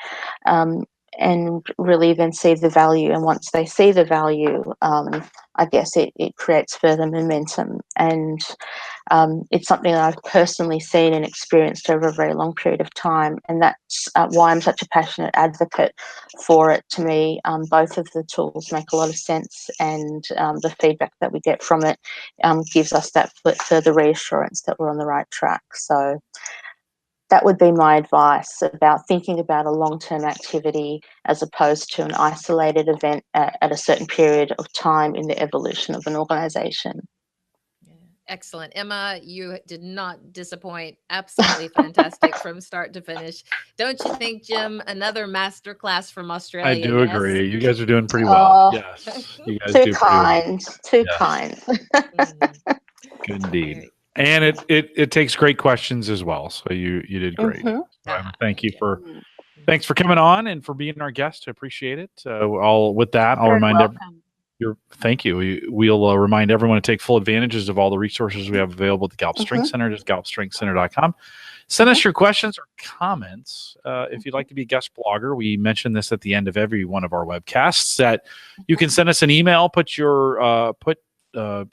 Speaker 3: and really then see the value. And once they see the value, I guess it creates further momentum. And it's something that I've personally seen and experienced over a very long period of time. And that's why I'm such a passionate advocate for it. To me, both of the tools make a lot of sense, and the feedback that we get from it gives us that further reassurance that we're on the right track. So that would be my advice about thinking about a long-term activity as opposed to an isolated event at a certain period of time in the evolution of an organisation.
Speaker 2: Excellent. Emma, you did not disappoint. Absolutely fantastic from start to finish. Don't you think, Jim? Another masterclass from Australia.
Speaker 1: I do agree. You guys are doing pretty
Speaker 3: Oh,
Speaker 1: well. Yes. You guys do
Speaker 3: kind.
Speaker 1: pretty
Speaker 3: Too
Speaker 1: well.
Speaker 3: kind.
Speaker 1: Good indeed. And it takes great questions as well. So you did great.
Speaker 3: Mm-hmm.
Speaker 1: So thanks for coming on and for being our guest. I appreciate it. I'll remind everyone. Thank you. We'll remind everyone to take full advantages of all the resources we have available at the Gallup Strength Center. Just gallupstrengthcenter.com. Send us your questions or comments. If you'd like to be a guest blogger, we mention this at the end of every one of our webcasts, that you can send us an email, put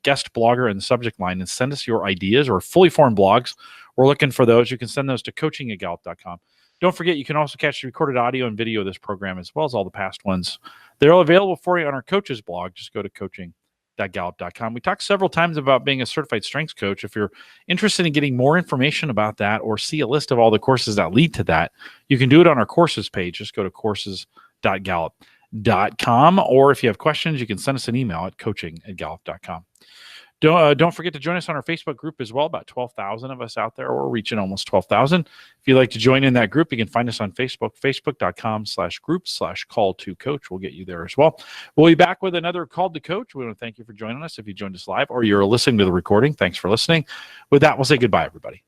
Speaker 1: guest blogger in the subject line, and send us your ideas or fully formed blogs. We're looking for those. You can send those to coaching@gallup.com. Don't forget, you can also catch the recorded audio and video of this program, as well as all the past ones. They're all available for you on our coaches blog. Just go to coaching.gallup.com. We talked several times about being a certified strengths coach. If you're interested in getting more information about that or see a list of all the courses that lead to that, you can do it on our courses page. Just go to courses.gallup.com. Or if you have questions, you can send us an email at coaching@gallup.com. Don't forget to join us on our Facebook group as well. About 12,000 of us out there. We're reaching almost 12,000. If you'd like to join in that group, you can find us on Facebook, facebook.com/groups/call2coach. We'll get you there as well. We'll be back with another Call to Coach. We want to thank you for joining us. If you joined us live or you're listening to the recording, thanks for listening. With that, we'll say goodbye, everybody.